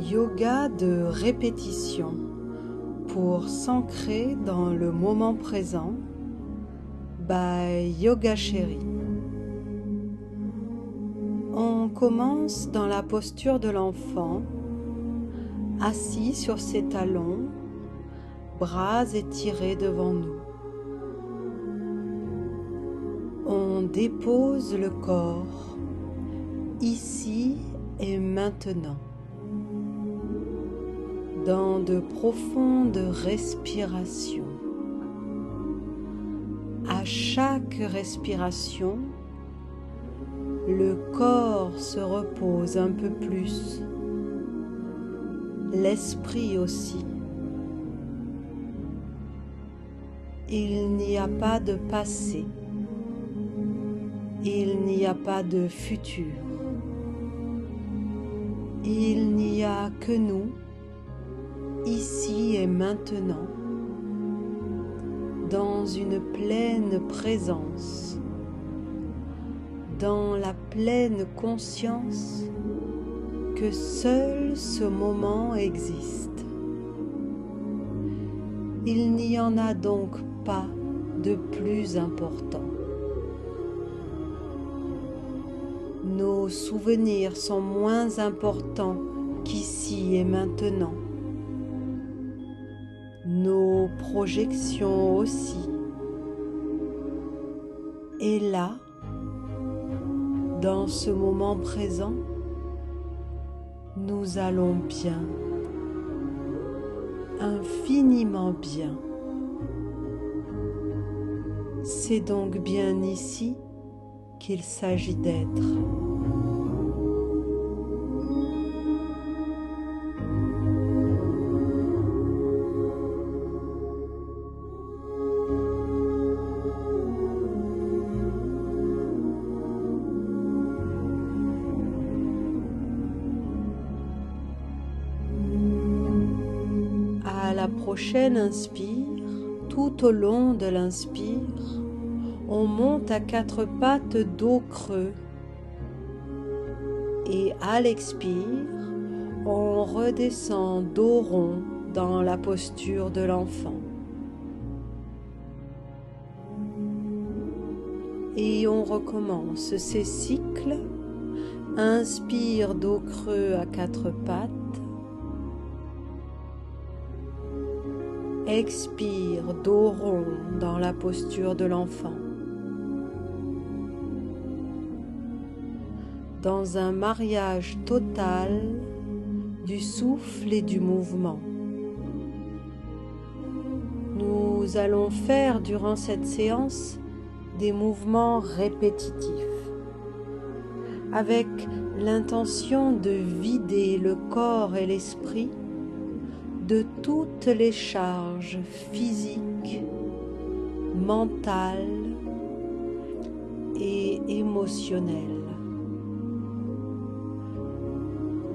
Yoga de répétition pour s'ancrer dans le moment présent by Yoga Chérie. On commence dans la posture de l'enfant, assis sur ses talons, bras étirés devant nous. On dépose le corps, ici et maintenant, dans de profondes respirations. À chaque respiration, le corps se repose un peu plus, l'esprit aussi. Il n'y a pas de passé, il n'y a pas de futur. Il n'y a que nous, ici et maintenant, dans une pleine présence, dans la pleine conscience que seul ce moment existe. Il n'y en a donc pas de plus important. Nos souvenirs sont moins importants qu'ici et maintenant. Nos projections aussi. Et là, dans ce moment présent, nous allons bien, infiniment bien. C'est donc bien ici qu'il s'agit d'être. À la prochaine inspire, tout au long de l'inspire, on monte à quatre pattes dos creux et à l'expire, on redescend dos rond dans la posture de l'enfant. Et on recommence ces cycles. Inspire dos creux à quatre pattes. Expire dos rond dans la posture de l'enfant. Dans un mariage total du souffle et du mouvement. Nous allons faire durant cette séance des mouvements répétitifs, avec l'intention de vider le corps et l'esprit de toutes les charges physiques, mentales et émotionnelles.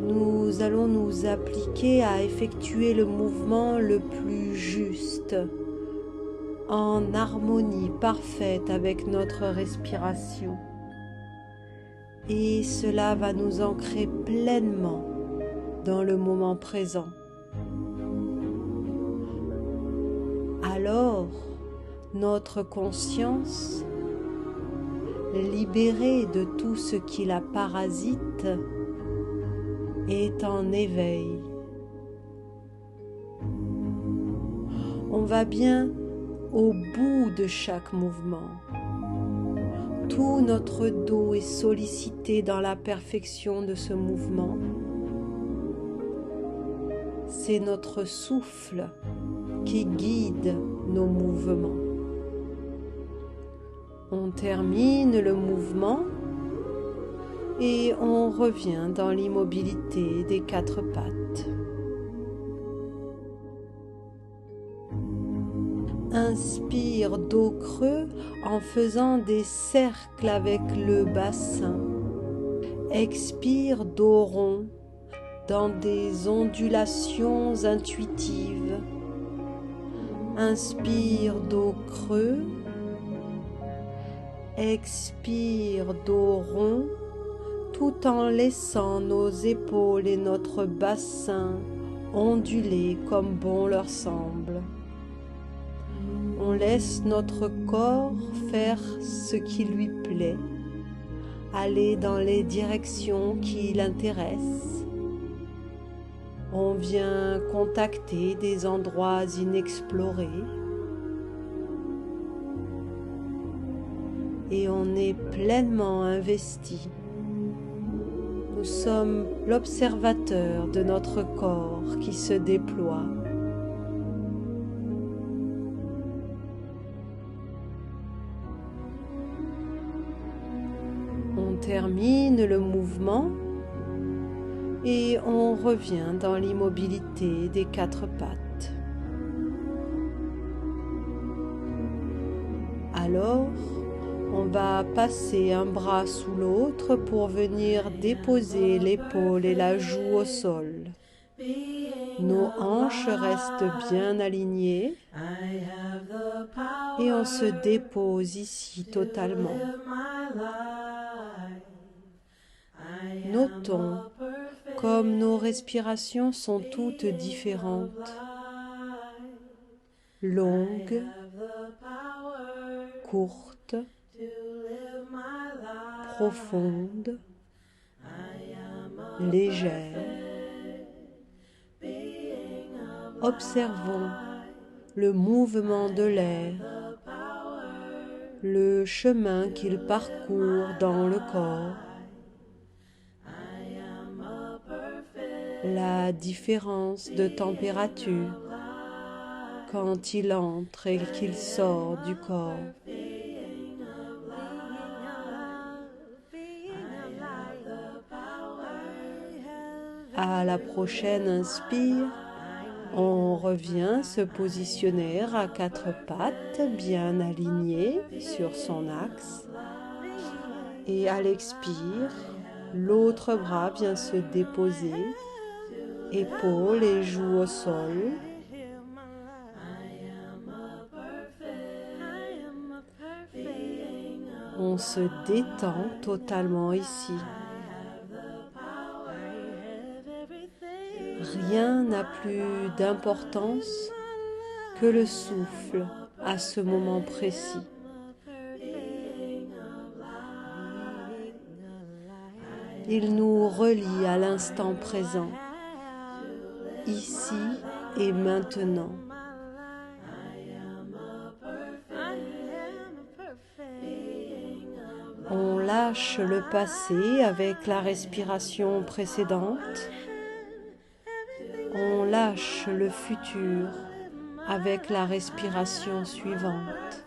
Nous allons nous appliquer à effectuer le mouvement le plus juste, en harmonie parfaite avec notre respiration. Et cela va nous ancrer pleinement dans le moment présent. Alors, notre conscience, libérée de tout ce qui la parasite, est en éveil. On va bien au bout de chaque mouvement. Tout notre dos est sollicité dans la perfection de ce mouvement. C'est notre souffle qui guide nos mouvements. On termine le mouvement et on revient dans l'immobilité des quatre pattes. Inspire dos creux en faisant des cercles avec le bassin. Expire dos rond dans des ondulations intuitives. Inspire dos creux. Expire dos rond tout en laissant nos épaules et notre bassin onduler comme bon leur semble. On laisse notre corps faire ce qui lui plaît, aller dans les directions qui l'intéressent. On vient contacter des endroits inexplorés et on est pleinement investi. Nous sommes l'observateur de notre corps qui se déploie. On termine le mouvement et on revient dans l'immobilité des quatre pattes. Alors, on va passer un bras sous l'autre pour venir déposer l'épaule et la joue au sol. Nos hanches restent bien alignées et on se dépose ici totalement. Notons comme nos respirations sont toutes différentes, longues, courtes, profondes, légères. Observons le mouvement de l'air, le chemin qu'il parcourt dans le corps, la différence de température quand il entre et qu'il sort du corps. À la prochaine inspire, on revient se positionner à quatre pattes bien alignées sur son axe. Et à l'expire, l'autre bras vient se déposer, épaules et joues au sol. On se détend totalement ici. Rien n'a plus d'importance que le souffle à ce moment précis. Il nous relie à l'instant présent, ici et maintenant. On lâche le passé avec la respiration précédente. On lâche le futur avec la respiration suivante.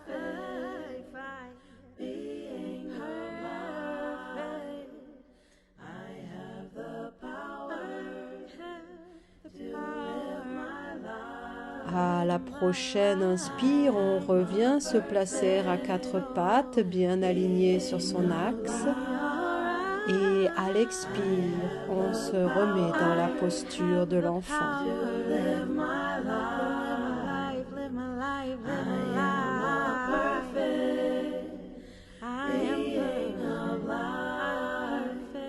À la prochaine inspire, on revient se placer à quatre pattes bien alignées sur son axe. Et à l'expire, on se remet dans la posture de l'enfant.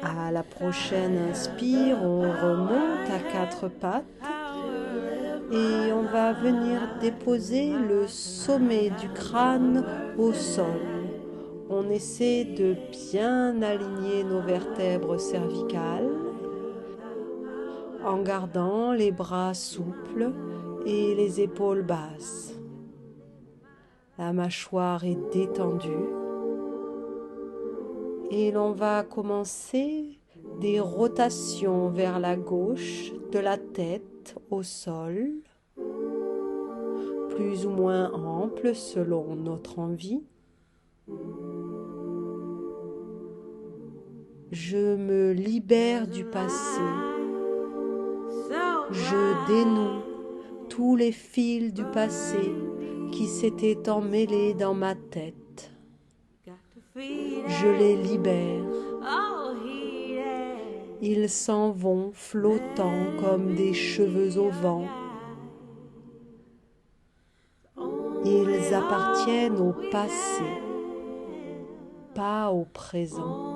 À la prochaine inspire, on remonte à quatre pattes. Et on va venir déposer le sommet du crâne au sol. On essaie de bien aligner nos vertèbres cervicales en gardant les bras souples et les épaules basses. La mâchoire est détendue et l'on va commencer des rotations vers la gauche de la tête au sol, plus ou moins ample selon notre envie. Je me libère du passé. Je dénoue tous les fils du passé qui s'étaient emmêlés dans ma tête. Je les libère. Ils s'en vont flottant comme des cheveux au vent. Ils appartiennent au passé, pas au présent.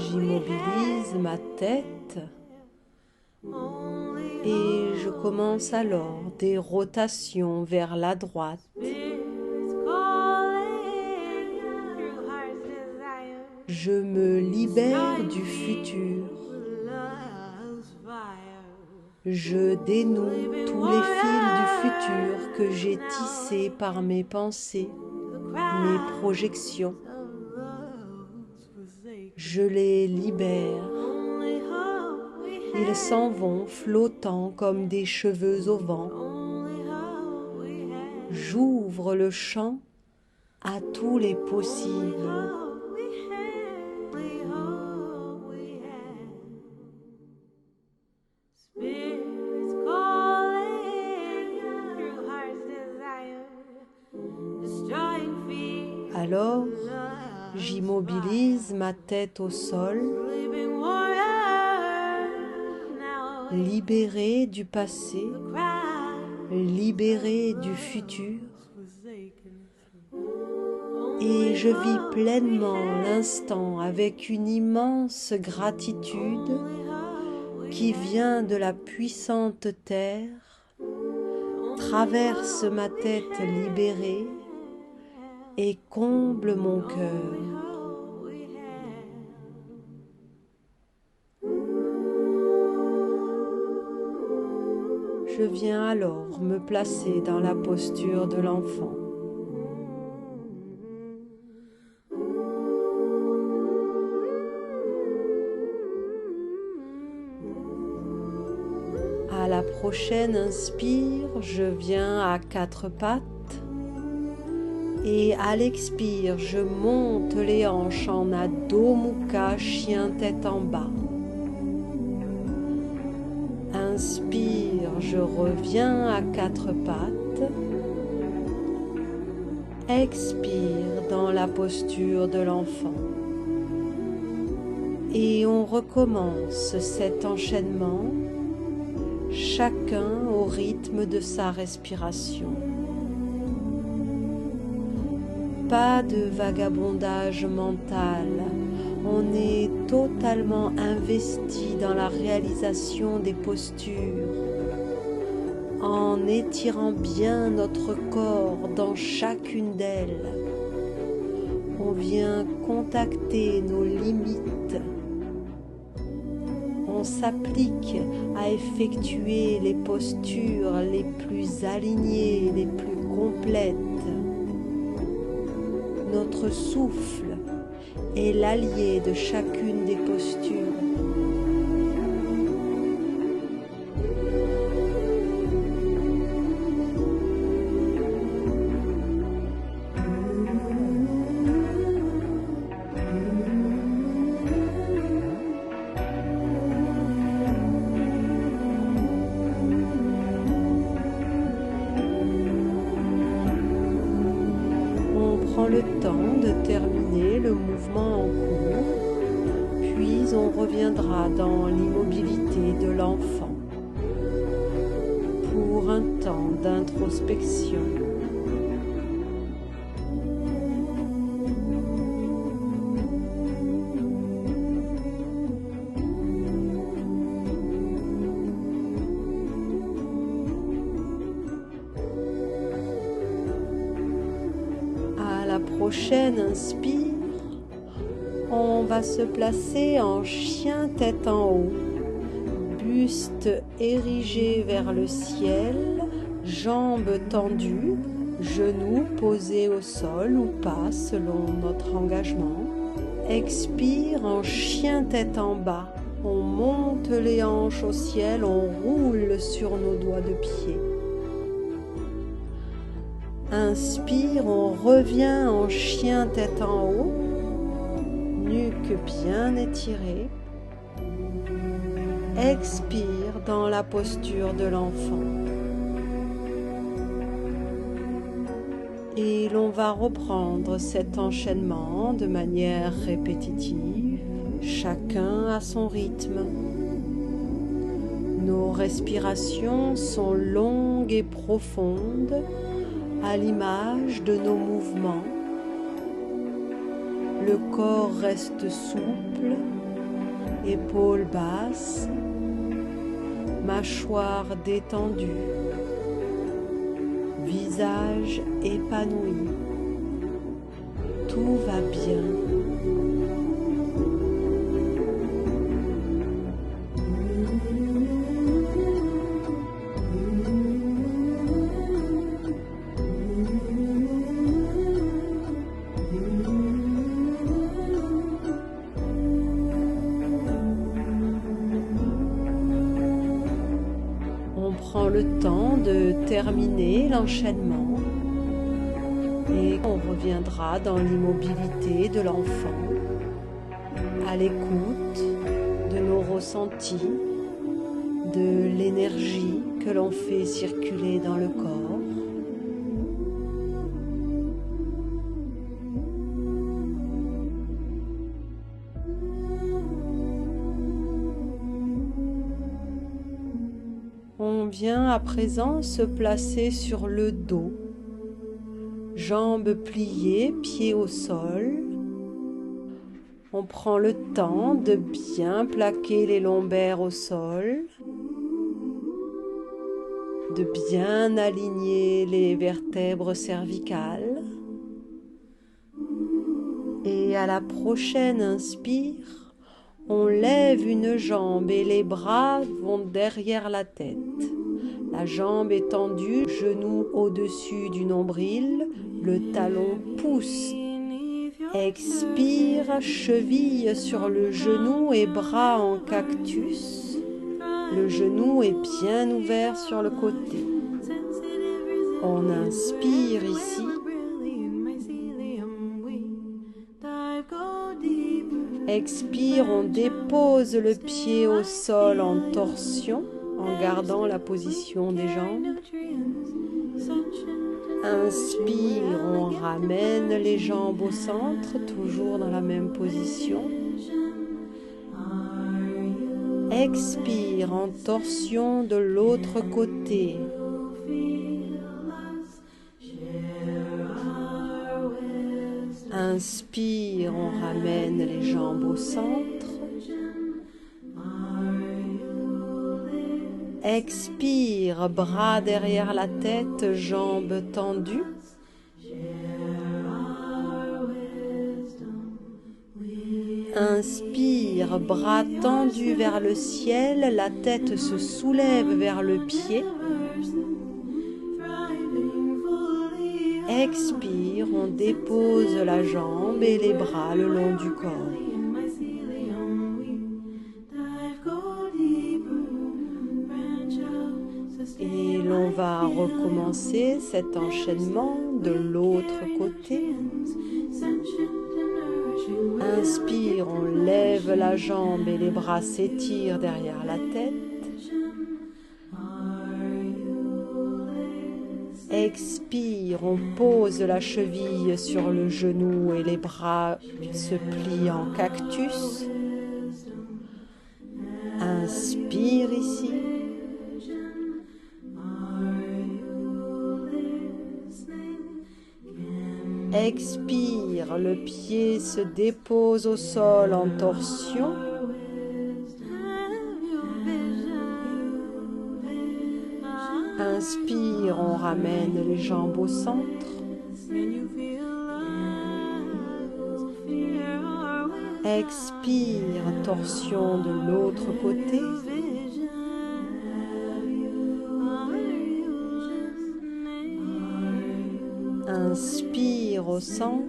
J'immobilise ma tête et je commence alors des rotations vers la droite. Je me libère du futur. Je dénoue tous les fils du futur que j'ai tissés par mes pensées, mes projections. Je les libère. Ils s'en vont flottant comme des cheveux au vent. J'ouvre le champ à tous les possibles. Alors, j'immobilise ma tête au sol, libérée du passé, libérée du futur, et je vis pleinement l'instant avec une immense gratitude qui vient de la puissante terre, traverse ma tête libérée et comble mon cœur. Je viens alors me placer dans la posture de l'enfant. À la prochaine inspire, je viens à quatre pattes. Et à l'expire, je monte les hanches en Adho Mukha, chien tête en bas. Inspire, je reviens à quatre pattes. Expire dans la posture de l'enfant. Et on recommence cet enchaînement, chacun au rythme de sa respiration. Pas de vagabondage mental, on est totalement investi dans la réalisation des postures, en étirant bien notre corps dans chacune d'elles. On vient contacter nos limites, on s'applique à effectuer les postures les plus alignées, les plus complètes. Notre souffle est l'allié de chacune des postures. Prends le temps de terminer le mouvement en cours, puis on reviendra dans l'immobilité de l'enfant pour un temps d'introspection. Prochaine inspire, on va se placer en chien tête en haut, buste érigé vers le ciel, jambes tendues, genoux posés au sol ou pas selon notre engagement. Expire en chien tête en bas, on monte les hanches au ciel, on roule sur nos doigts de pied. Inspire, on revient en chien tête en haut, nuque bien étirée. Expire dans la posture de l'enfant. Et l'on va reprendre cet enchaînement de manière répétitive, chacun à son rythme. Nos respirations sont longues et profondes, à l'image de nos mouvements. Le corps reste souple, épaules basses, mâchoire détendue, visage épanoui. Tout va bien. On prend le temps de terminer l'enchaînement et on reviendra dans l'immobilité de l'enfant, à l'écoute de nos ressentis, de l'énergie que l'on fait circuler dans le corps. On vient à présent se placer sur le dos, jambes pliées, pieds au sol. On prend le temps de bien plaquer les lombaires au sol, de bien aligner les vertèbres cervicales. Et à la prochaine inspire, on lève une jambe et les bras vont derrière la tête. La jambe est tendue, genou au-dessus du nombril, le talon pousse. Expire, cheville sur le genou et bras en cactus. Le genou est bien ouvert sur le côté. On inspire ici. Expire, on dépose le pied au sol en torsion en gardant la position des jambes. Inspire, on ramène les jambes au centre, toujours dans la même position. Expire, en torsion de l'autre côté. Inspire, on ramène les jambes au centre. Expire, bras derrière la tête, jambes tendues. Inspire, bras tendus vers le ciel, la tête se soulève vers le pied. Expire, on dépose la jambe et les bras le long du corps. Et l'on va recommencer cet enchaînement de l'autre côté. Inspire, on lève la jambe et les bras s'étirent derrière la tête. Expire, on pose la cheville sur le genou et les bras se plient en cactus. Inspire ici. Expire, le pied se dépose au sol en torsion. Inspire, on ramène les jambes au centre. Expire, torsion de l'autre côté. Inspire au centre.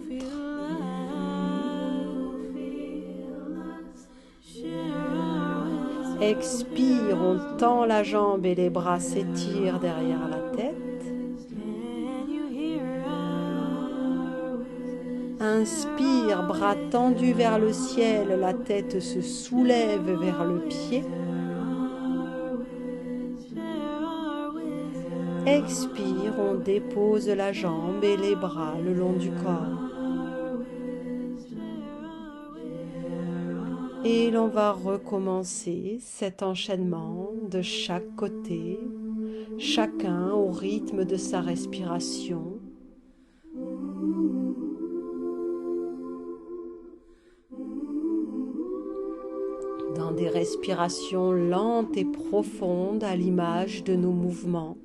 Expire, on tend la jambe et les bras s'étirent derrière la tête. Inspire, bras tendus vers le ciel, la tête se soulève vers le pied. Expire, on dépose la jambe et les bras le long du corps. Et l'on va recommencer cet enchaînement de chaque côté, chacun au rythme de sa respiration. dans des respirations lentes et profondes à l'image de nos mouvements.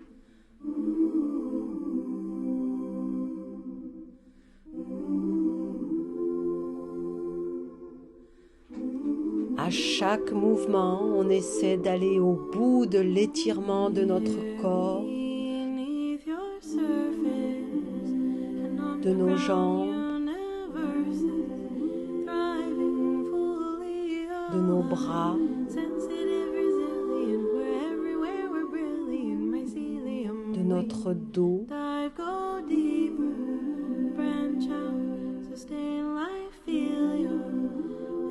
À chaque mouvement, on essaie d'aller au bout de l'étirement de notre corps, de nos jambes, de nos bras, de notre dos.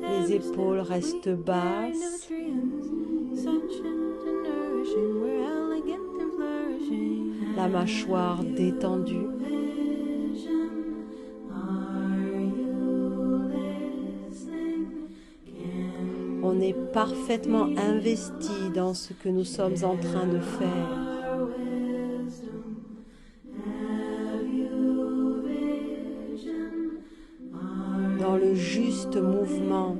Les épaules restent basses. La mâchoire détendue. On est parfaitement investi dans ce que nous sommes en train de faire. Dans le juste mouvement.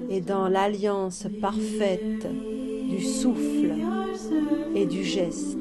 Et dans l'alliance parfaite du souffle et du geste.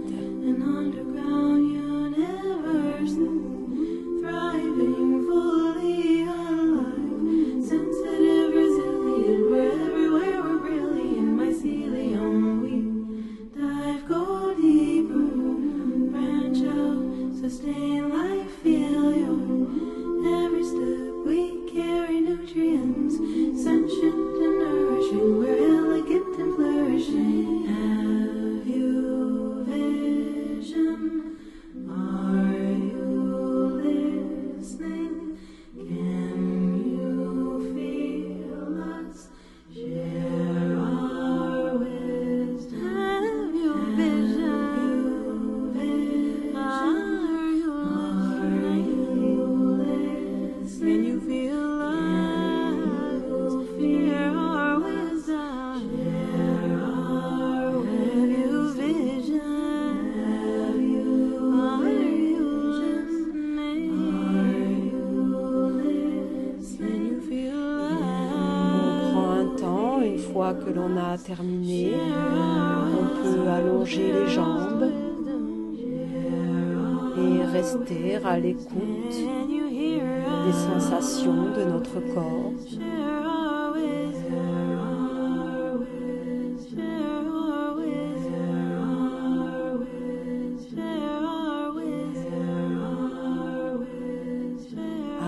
Une fois que l'on a terminé, on peut allonger les jambes et rester à l'écoute des sensations de notre corps.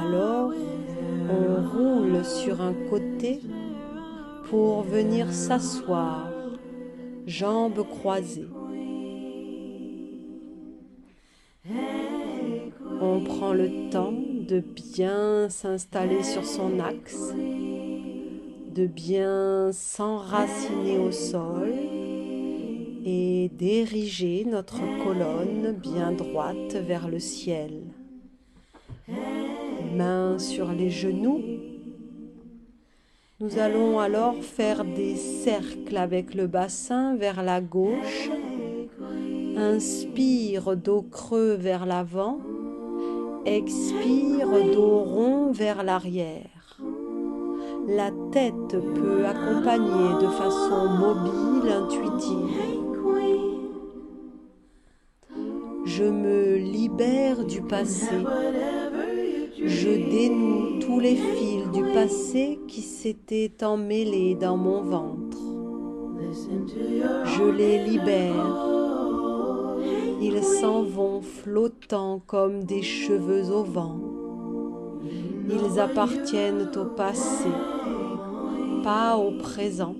Alors, on roule sur un côté pour venir s'asseoir, jambes croisées. On prend le temps de bien s'installer sur son axe, de bien s'enraciner au sol et d'ériger notre colonne bien droite vers le ciel. Mains sur les genoux. Nous allons alors faire des cercles avec le bassin vers la gauche. Inspire, dos creux vers l'avant. Expire, dos rond vers l'arrière. La tête peut accompagner de façon mobile, intuitive. Je me libère du passé. Je dénoue tous les fils du passé qui s'étaient emmêlés dans mon ventre. Je les libère. Ils s'en vont flottant comme des cheveux au vent. Ils appartiennent au passé, pas au présent.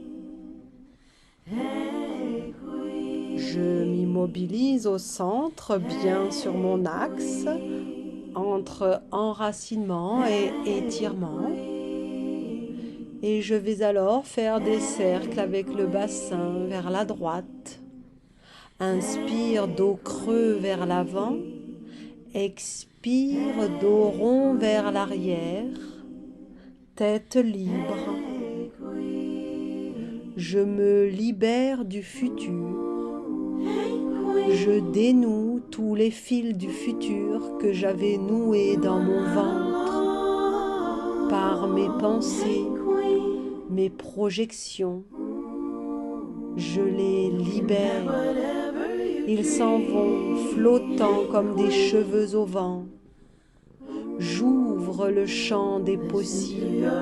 Je m'immobilise au centre, bien sur mon axe, entre enracinement et étirement. Et je vais alors faire des cercles avec le bassin vers la droite. Inspire, dos creux vers l'avant. Expire, dos rond vers l'arrière. Tête libre. Je me libère du futur. Je dénoue tous les fils du futur que j'avais noués dans mon ventre, par mes pensées, mes projections. Je les libère. Ils s'en vont flottant comme des cheveux au vent. J'ouvre le champ des possibles.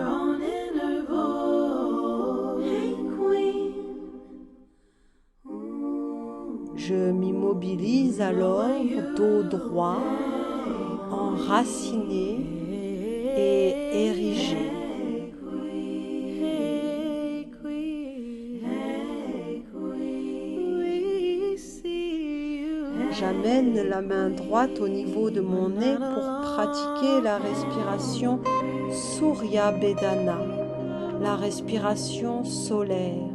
Je m'immobilise alors dos droit, enraciné et érigé. J'amène la main droite au niveau de mon nez pour pratiquer la respiration Surya Bedana, la respiration solaire.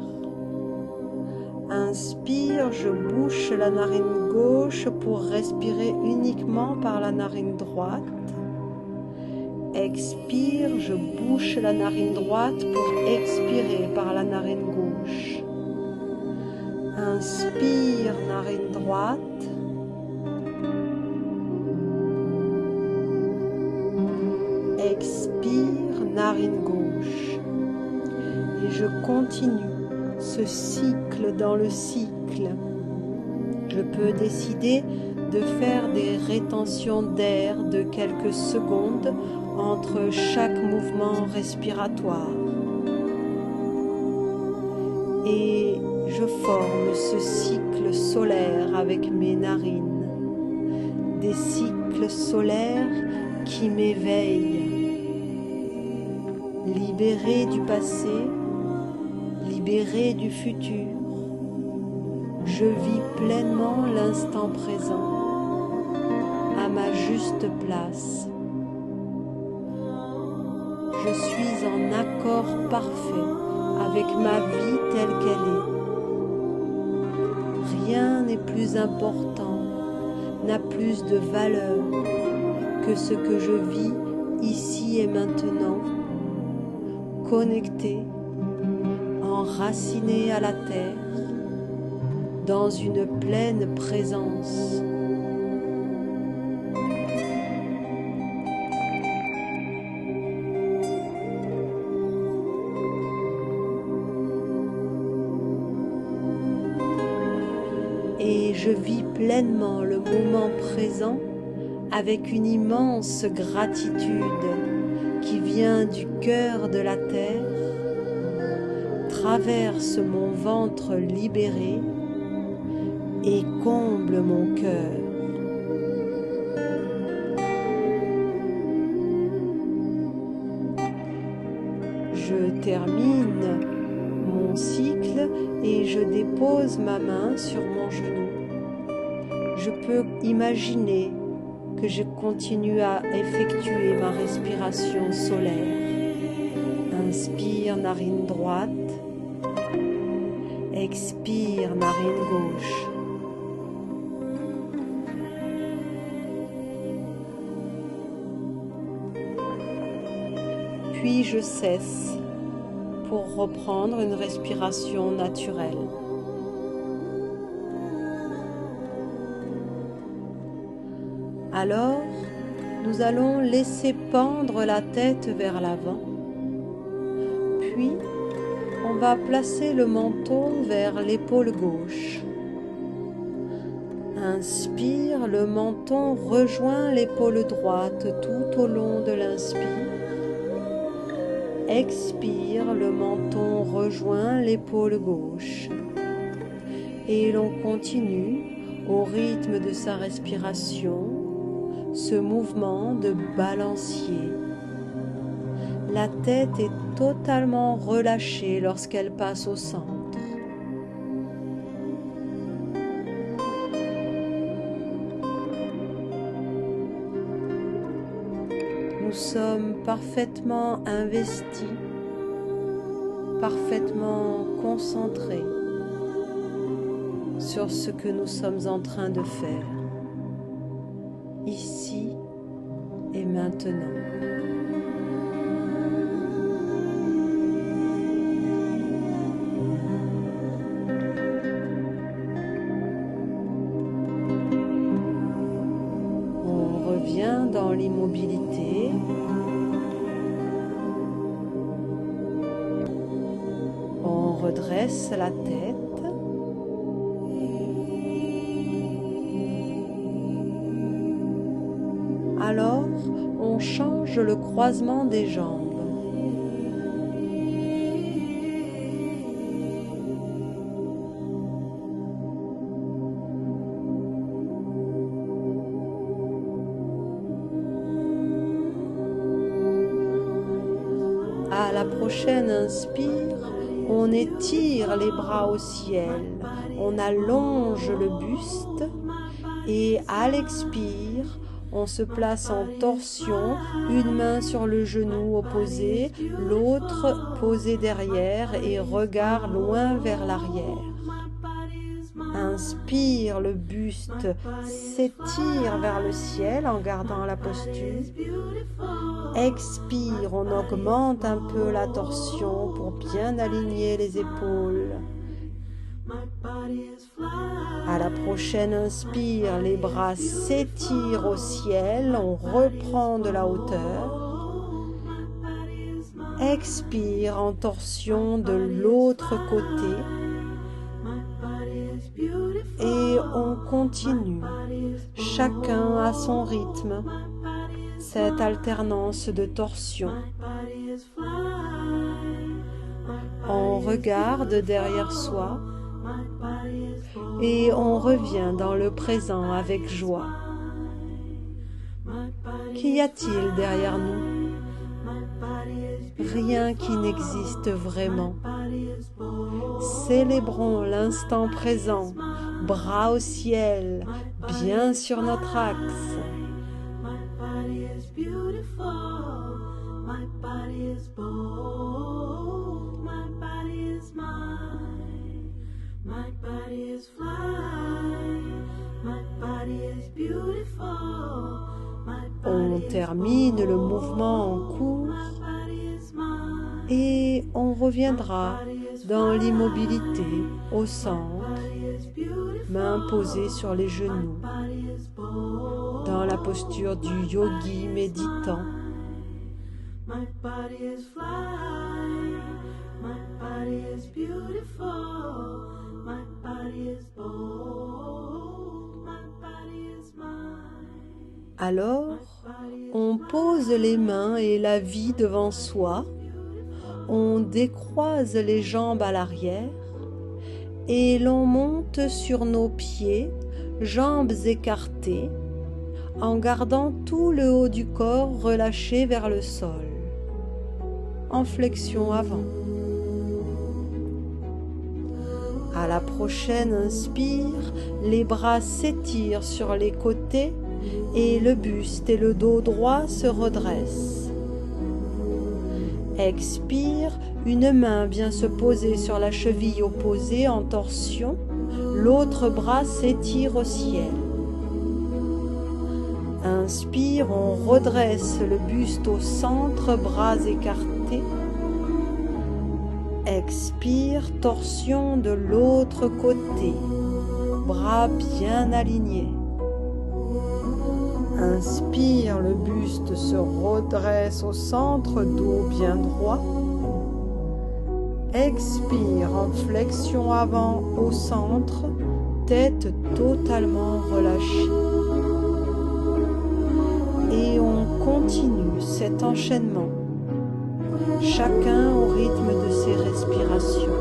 Inspire, je bouche la narine gauche pour respirer uniquement par la narine droite. Expire, je bouche la narine droite pour expirer par la narine gauche. Inspire, narine droite. Expire, narine gauche. Et je continue ce cycle dans le cycle. Je peux décider de faire des rétentions d'air de quelques secondes entre chaque mouvement respiratoire. Et je forme ce cycle solaire avec mes narines. Des cycles solaires qui m'éveillent. Libéré du passé, libéré du futur, je vis pleinement l'instant présent, à ma juste place. Je suis en accord parfait avec ma vie telle qu'elle est. Rien n'est plus important, n'a plus de valeur que ce que je vis ici et maintenant, connecté, enraciné à la terre, dans une pleine présence. Et je vis pleinement le moment présent avec une immense gratitude qui vient du cœur de la terre, traverse mon ventre libéré et comble mon cœur. Je termine mon cycle et je dépose ma main sur mon genou. Je peux imaginer que je continue à effectuer ma respiration solaire. Inspire, narine droite. Expire, narine gauche. Puis je cesse pour reprendre une respiration naturelle. Alors, nous allons laisser pendre la tête vers l'avant, puis on va placer le menton vers l'épaule gauche. Inspire, le menton rejoint l'épaule droite tout au long de l'inspire. Expire, le menton rejoint l'épaule gauche. Et l'on continue au rythme de sa respiration, ce mouvement de balancier. La tête est totalement relâchée lorsqu'elle passe au centre. Nous sommes parfaitement investis, parfaitement concentrés sur ce que nous sommes en train de faire, ici et maintenant. dans l'immobilité. On redresse la tête. Alors, on change le croisement des jambes. À la prochaine inspire, on étire les bras au ciel, on allonge le buste et à l'expire, on se place en torsion, une main sur le genou opposé, l'autre posée derrière et regard loin vers l'arrière. Inspire, le buste s'étire vers le ciel en gardant la posture. Expire, on augmente un peu la torsion pour bien aligner les épaules. À la prochaine inspire, les bras s'étirent au ciel, on reprend de la hauteur. Expire en torsion de l'autre côté. Et on continue, chacun à son rythme, cette alternance de torsion. On regarde derrière soi et on revient dans le présent avec joie. Qu'y a-t-il derrière nous? Rien qui n'existe vraiment. Célébrons l'instant présent, bras au ciel, bien sur notre axe. On termine le mouvement en cours et on reviendra dans l'immobilité au centre, mains posées sur les genoux, dans la posture du yogi méditant. Alors, on pose les mains et la vie devant soi, on décroise les jambes à l'arrière et l'on monte sur nos pieds, jambes écartées, en gardant tout le haut du corps relâché vers le sol, en flexion avant. À la prochaine inspire, les bras s'étirent sur les côtés et le buste et le dos droit se redressent. Expire, une main vient se poser sur la cheville opposée en torsion, l'autre bras s'étire au ciel. Inspire, on redresse le buste au centre, bras écartés. Expire, torsion de l'autre côté, bras bien alignés. Inspire, le buste se redresse au centre, dos bien droit. Expire en flexion avant au centre, tête totalement relâchée. Et on continue cet enchaînement, chacun au rythme de ses respirations.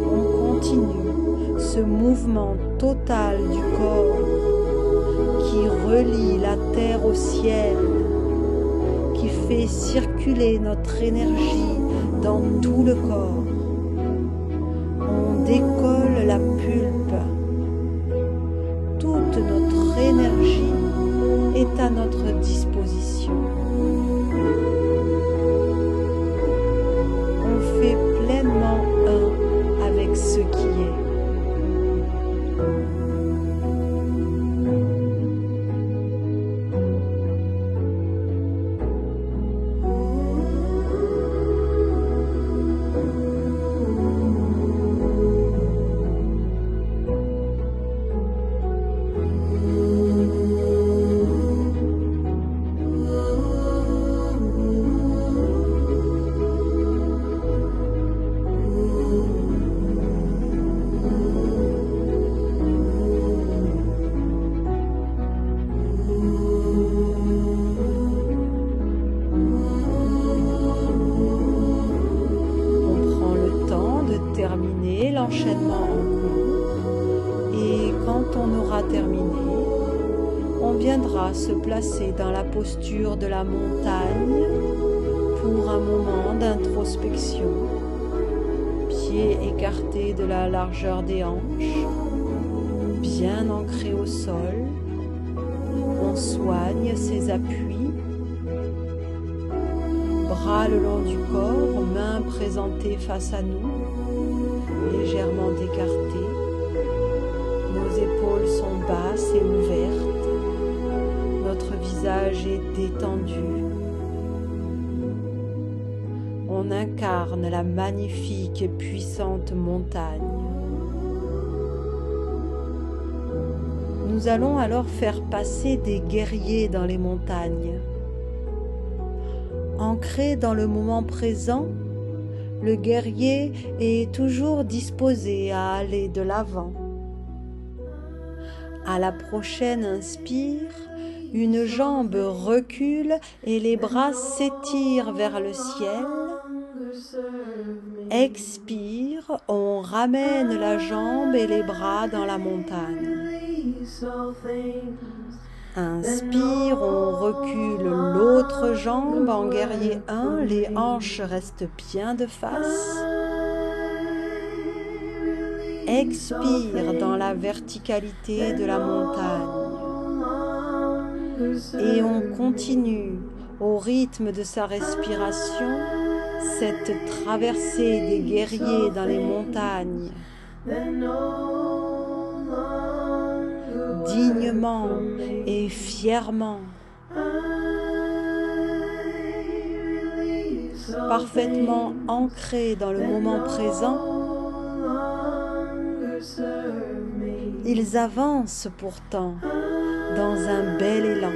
On continue ce mouvement total du corps qui relie la terre au ciel, qui fait circuler notre énergie dans tout le corps. On décolle la pulpe. Toute notre énergie est à notre disposition. On fait pleinement un avec ce qui est. quand on aura terminé, on viendra se placer dans la posture de la montagne pour un moment d'introspection, pieds écartés de la largeur des hanches, bien ancrés au sol. On soigne ses appuis, bras le long du corps, mains présentées face à nous, légèrement écartées. Nos épaules sont basses et ouvertes, notre visage est détendu. On incarne la magnifique et puissante montagne. Nous allons alors faire passer des guerriers dans les montagnes. Ancré dans le moment présent, le guerrier est toujours disposé à aller de l'avant. À la prochaine inspire, une jambe recule et les bras s'étirent vers le ciel. Expire, on ramène la jambe et les bras dans la montagne. Inspire, on recule l'autre jambe en guerrier 1, les hanches restent bien de face. Expire dans la verticalité de la montagne. Et on continue au rythme de sa respiration, cette traversée des guerriers dans les montagnes. Dignement et fièrement, parfaitement ancré dans le moment présent, ils avancent pourtant dans un bel élan.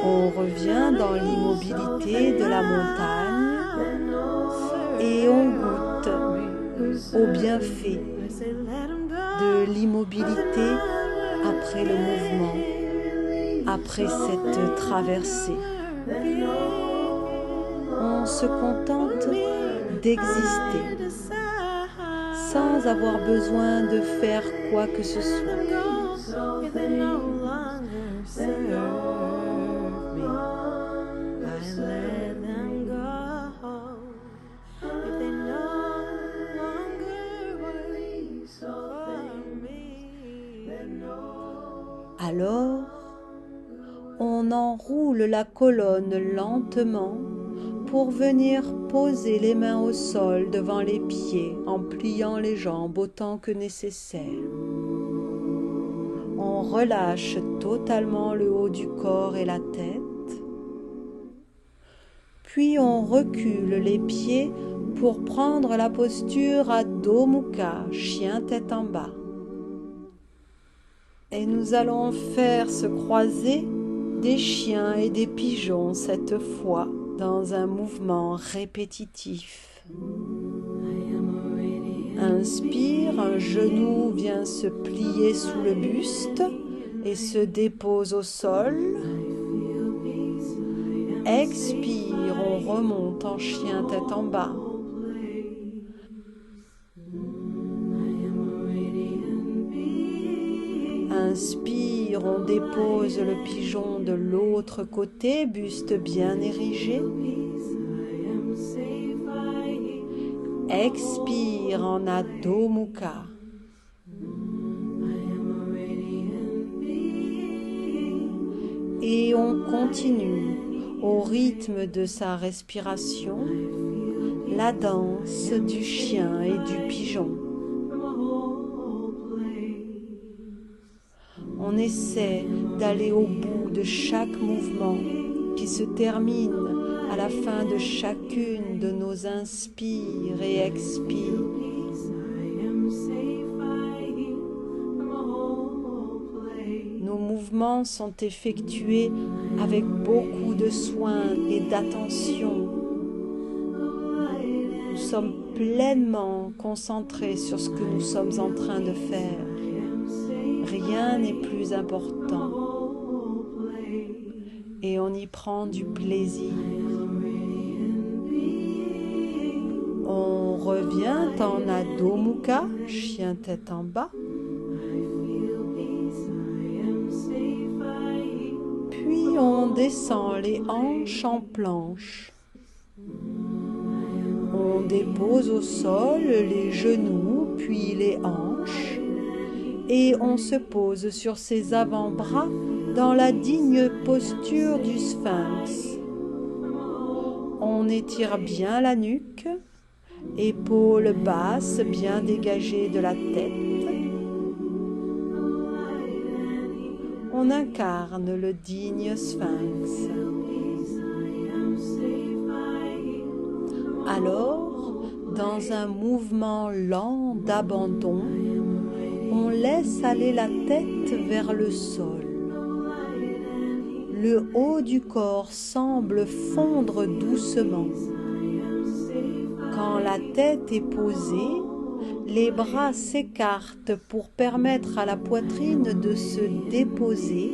On revient dans l'immobilité de la montagne et on goûte au bienfait de l'immobilité après le mouvement, après cette traversée. On se contente d'exister sans avoir besoin de faire quoi que ce soit. Alors, on enroule la colonne lentement pour venir poser les mains au sol devant les pieds en pliant les jambes autant que nécessaire. On relâche totalement le haut du corps et la tête. Puis on recule les pieds pour prendre la posture Adho Mukha, chien tête en bas. Et nous allons faire se croiser des chiens et des pigeons cette fois dans un mouvement répétitif. Inspire, un genou vient se plier sous le buste et se dépose au sol. Expire, on remonte en chien tête en bas. Inspire, on dépose le pigeon de l'autre côté, buste bien érigé. Expire en Adho Mukha. Et on continue au rythme de sa respiration, la danse du chien et du pigeon. On essaie d'aller au bout de chaque mouvement qui se termine à la fin de chacune de nos inspires et expires. Nos mouvements sont effectués avec beaucoup de soin et d'attention. Nous sommes pleinement concentrés sur ce que nous sommes en train de faire. Rien n'est plus important. Et on y prend du plaisir. On revient en Adho Mukha, chien tête en bas. Puis on descend les hanches en planche. On dépose au sol les genoux, puis les hanches. Et on se pose sur ses avant-bras dans la digne posture du sphinx. On étire bien la nuque, épaules basses bien dégagées de la tête. On incarne le digne sphinx. Alors, dans un mouvement lent d'abandon, on laisse aller la tête vers le sol. Le haut du corps semble fondre doucement. Quand la tête est posée, les bras s'écartent pour permettre à la poitrine de se déposer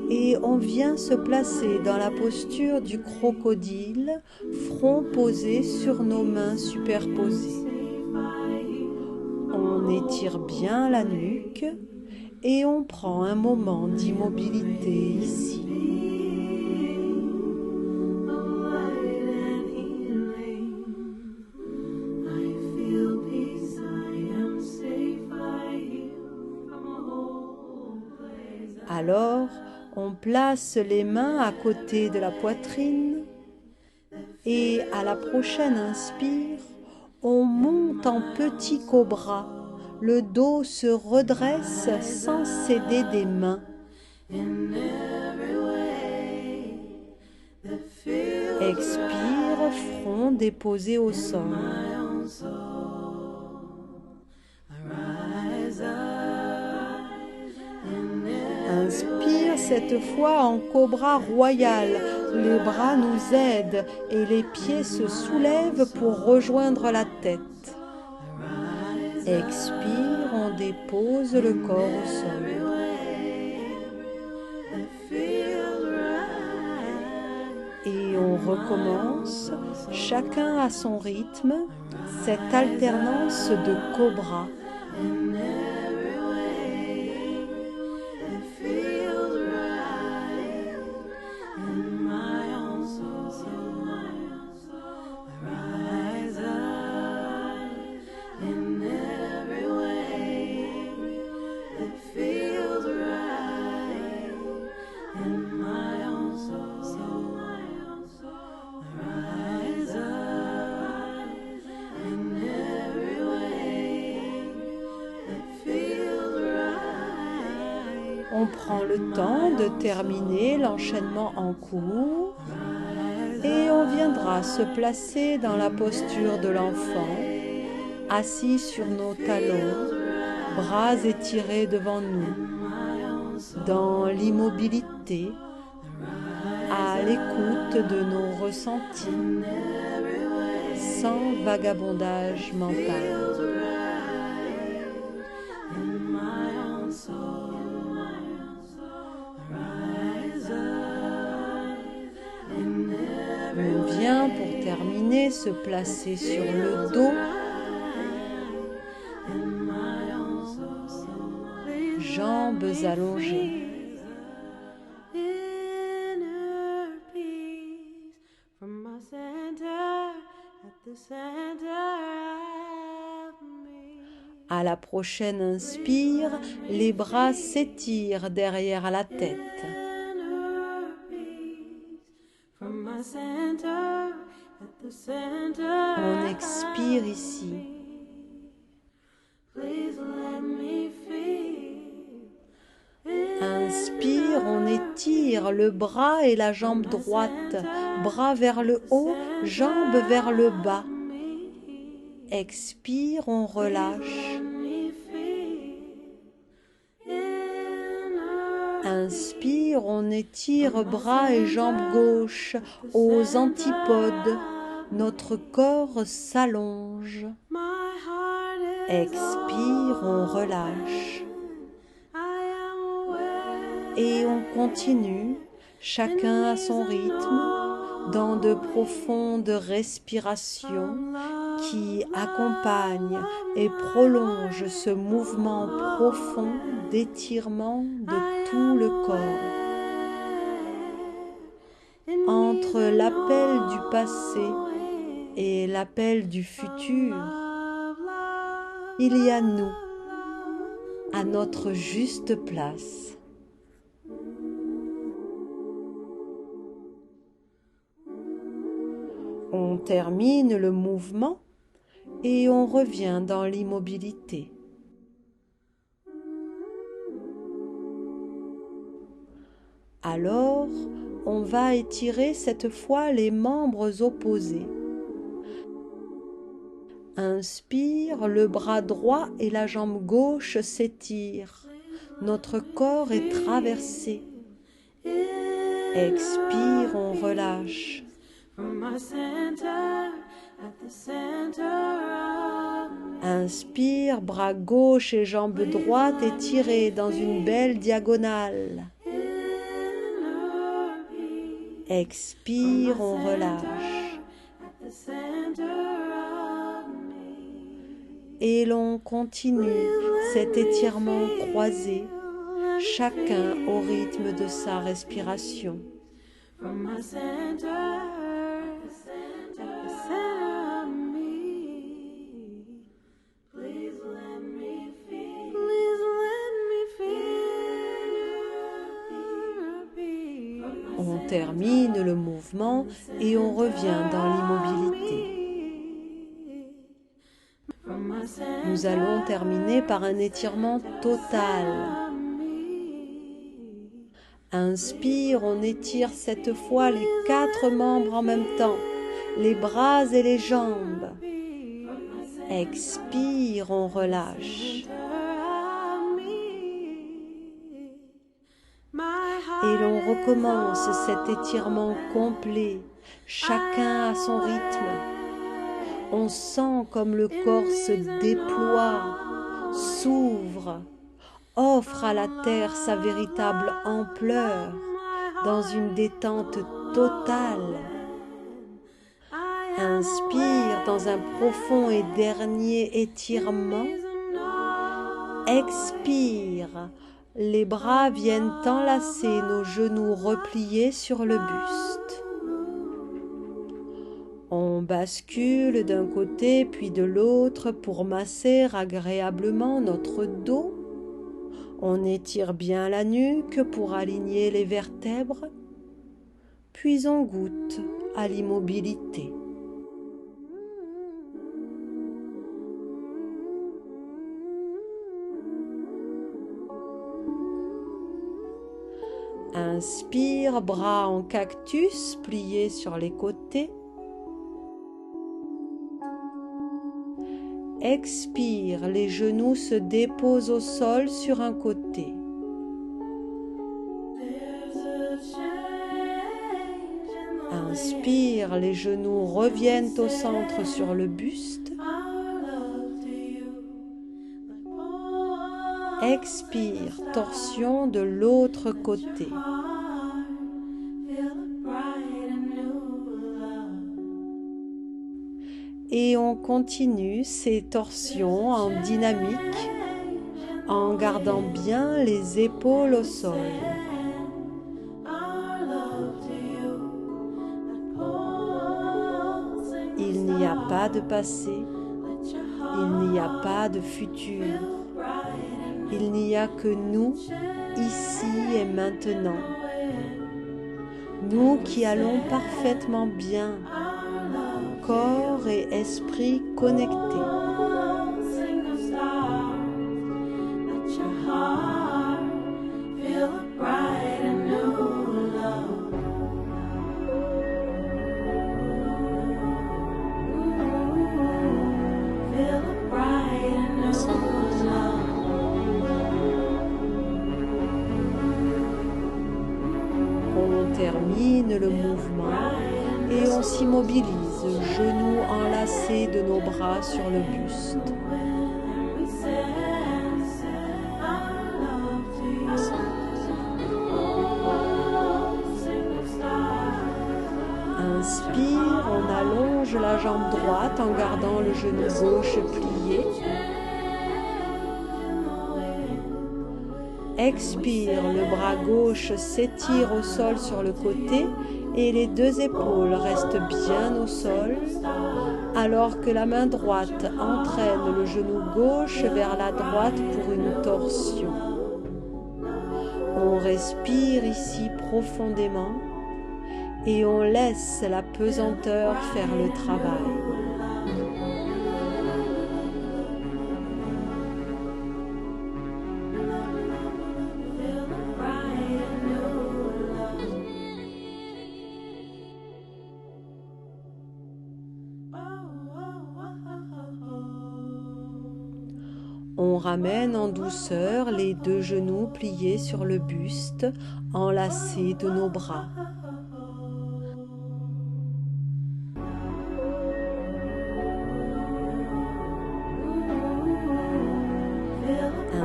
et on vient se placer dans la posture du crocodile, front posé sur nos mains superposées. On étire bien la nuque et on prend un moment d'immobilité ici. Alors, on place les mains à côté de la poitrine et à la prochaine inspire, on monte en petit cobra. Le dos se redresse sans céder des mains. Expire, front déposé au sol. Inspire cette fois en cobra royal. Les bras nous aident et les pieds se soulèvent pour rejoindre la tête. Expire, on dépose le corps au sol. Et on recommence, chacun à son rythme, cette alternance de cobra. On prend le temps de terminer l'enchaînement en cours et on viendra se placer dans la posture de l'enfant, assis sur nos talons, bras étirés devant nous, dans l'immobilité, à l'écoute de nos ressentis, sans vagabondage mental. On vient pour terminer se placer sur le dos, jambes allongées. À la prochaine inspire, les bras s'étirent derrière la tête. On expire ici. Inspire, on étire le bras et la jambe droite, bras vers le haut, jambes vers le bas. Expire, on relâche. Inspire, on étire bras et jambes gauche aux antipodes, notre corps s'allonge. Expire, on relâche. Et on continue, chacun à son rythme, dans de profondes respirations qui accompagnent et prolongent ce mouvement profond d'étirement de tout le corps. Entre l'appel du passé et l'appel du futur, il y a nous, à notre juste place. On termine le mouvement et on revient dans l'immobilité. Alors, on va étirer cette fois les membres opposés. Inspire, le bras droit et la jambe gauche s'étirent. Notre corps est traversé. Expire, on relâche. Inspire, bras gauche et jambe droite étirés dans une belle diagonale. Expire, on relâche. Et l'on continue cet étirement croisé, chacun au rythme de sa respiration. On termine le mouvement et on revient dans l'immobilité. Nous allons terminer par un étirement total. Inspire, on étire cette fois les 4 membres en même temps, les bras et les jambes. Expire, on relâche. Et l'on recommence cet étirement complet, chacun à son rythme. On sent comme le corps se déploie, s'ouvre, offre à la terre sa véritable ampleur dans une détente totale. Inspire dans un profond et dernier étirement. Expire, les bras viennent enlacer nos genoux repliés sur le buste. On bascule d'un côté puis de l'autre pour masser agréablement notre dos. On étire bien la nuque pour aligner les vertèbres, puis on goûte à l'immobilité. Inspire, bras en cactus pliés sur les côtés. Expire, les genoux se déposent au sol sur un côté. Inspire, les genoux reviennent au centre sur le buste. Expire, torsion de l'autre côté. Et on continue ces torsions en dynamique, en gardant bien les épaules au sol. Il n'y a pas de passé, il n'y a pas de futur. Il n'y a que nous, ici et maintenant. Nous qui allons parfaitement bien, corps et esprit connectés. On termine le mouvement et on s'immobilise genoux enlacés de nos bras sur le buste. Inspire, on allonge la jambe droite en gardant le genou gauche plié. Expire, le bras gauche s'étire au sol sur le côté et les deux épaules restent bien au sol, alors que la main droite entraîne le genou gauche vers la droite pour une torsion. On respire ici profondément et on laisse la pesanteur faire le travail. On ramène en douceur les deux genoux pliés sur le buste, enlacés de nos bras.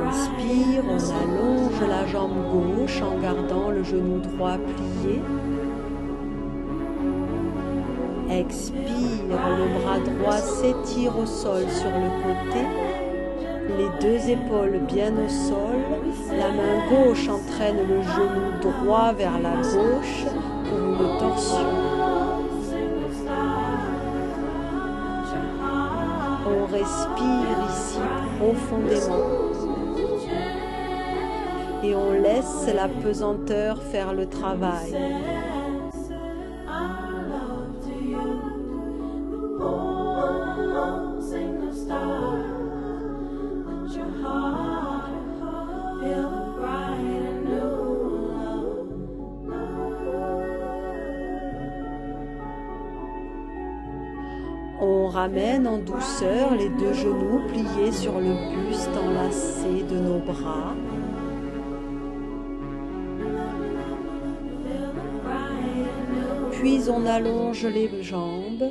Inspire, on allonge la jambe gauche en gardant le genou droit plié. Expire, le bras droit s'étire au sol sur le côté. Les deux épaules bien au sol, la main gauche entraîne le genou droit vers la gauche pour une torsion. On respire ici profondément et on laisse la pesanteur faire le travail. On ramène en douceur les deux genoux pliés sur le buste enlacé de nos bras. Puis on allonge les jambes,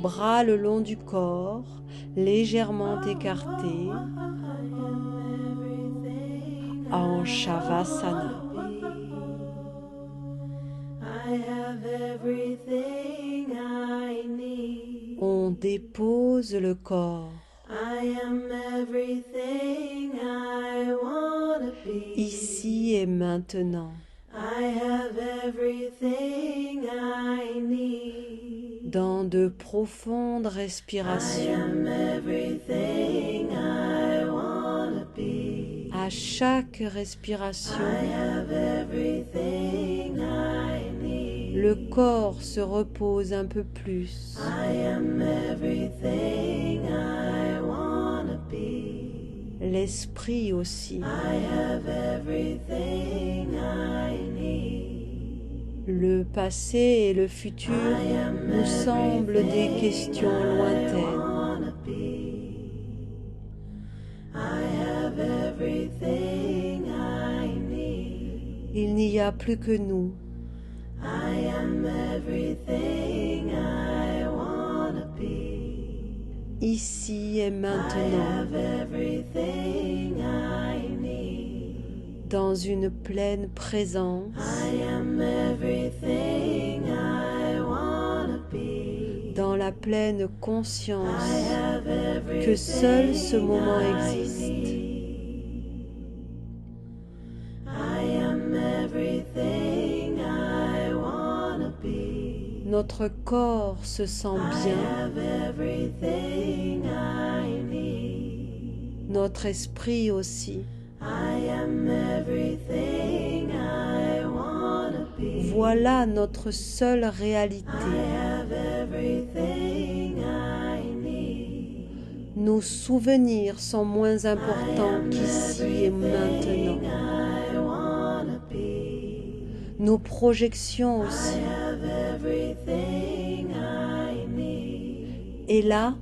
bras le long du corps, légèrement écartés, en Shavasana. On dépose le corps. Ici et maintenant. Dans de profondes respirations. À chaque respiration, le corps se repose un peu plus. L'esprit aussi. Le passé et le futur nous semblent des questions lointaines. Il n'y a plus que nous. Ici et maintenant, dans une pleine présence, dans la pleine conscience que seul ce moment existe. Notre corps se sent bien. Notre esprit aussi. Voilà notre seule réalité. Nos souvenirs sont moins importants qu'ici et maintenant. Nos projections aussi. Et là,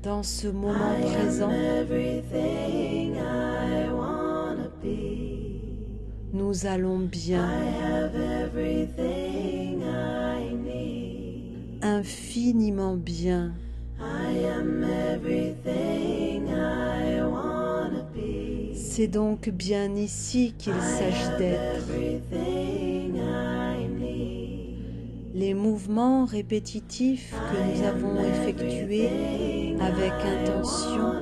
dans ce moment présent, nous allons bien. infiniment bien. C'est donc bien ici qu'il s'agit d'être. Les mouvements répétitifs que nous avons effectués avec intention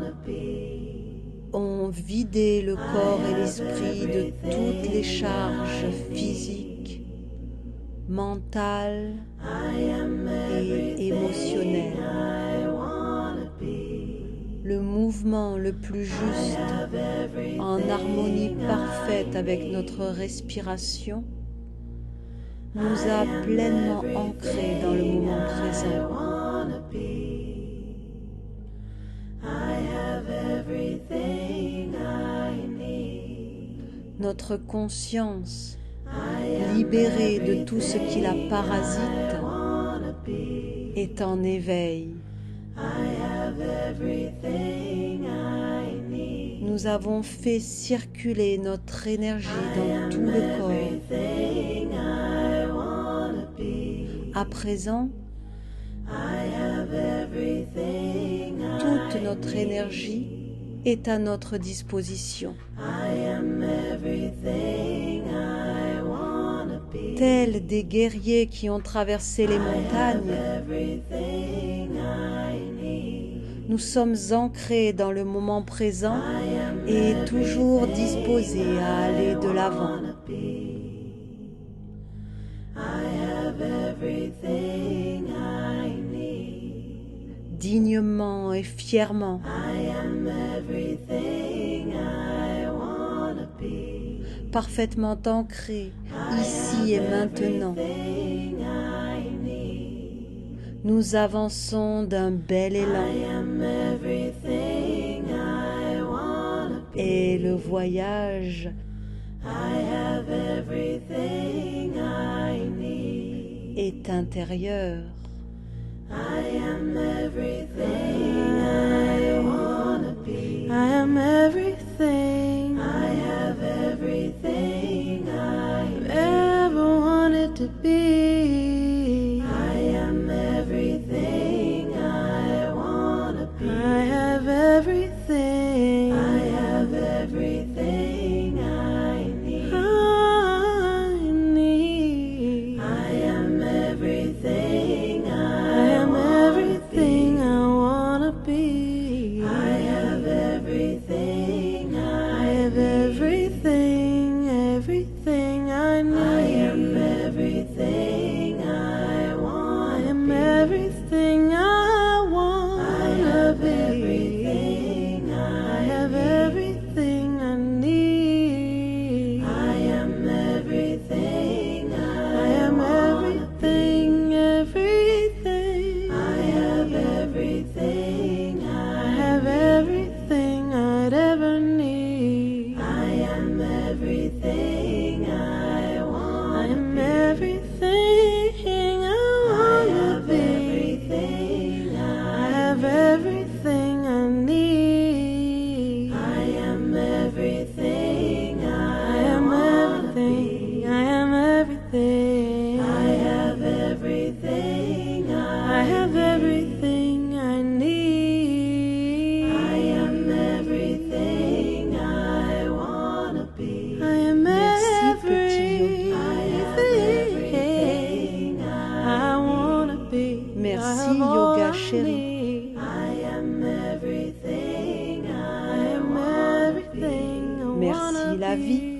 ont vidé le corps et l'esprit de toutes les charges physiques, mentales et émotionnelles. Le mouvement le plus juste, en harmonie parfaite avec notre respiration, nous a pleinement ancrés dans le moment présent. Notre conscience, libérée de tout ce qui la parasite, est en éveil. Nous avons fait circuler notre énergie dans tout le corps. À présent, toute notre énergie est à notre disposition. Tels des guerriers qui ont traversé les montagnes, nous sommes ancrés dans le moment présent et toujours disposés à aller de l'avant. Dignement et fièrement, parfaitement ancrés ici et maintenant. Nous avançons d'un bel élan et le voyage est intérieur. I am everything I wanna be. I am everything. I have everything I've ever wanted to be. I am everything I wanna be. I have everything. I have everything I need. I need. I am everything I am everything I wanna be. I have everything. I have everything, everything I need. I am everything I want. I am everything I wanna be. I have everything I need. I am everything I am everything, everything. I have everything. I have everything I'd ever need. I am everything I want. I am everything I wanna be. I have everything I need. I am everything I am everything. I am everything. I have everything I have everything I need. I am everything I wanna be. I am everything I wanna be. Merci Yoga Chérie. I am everything I am everything I Merci wanna la vie.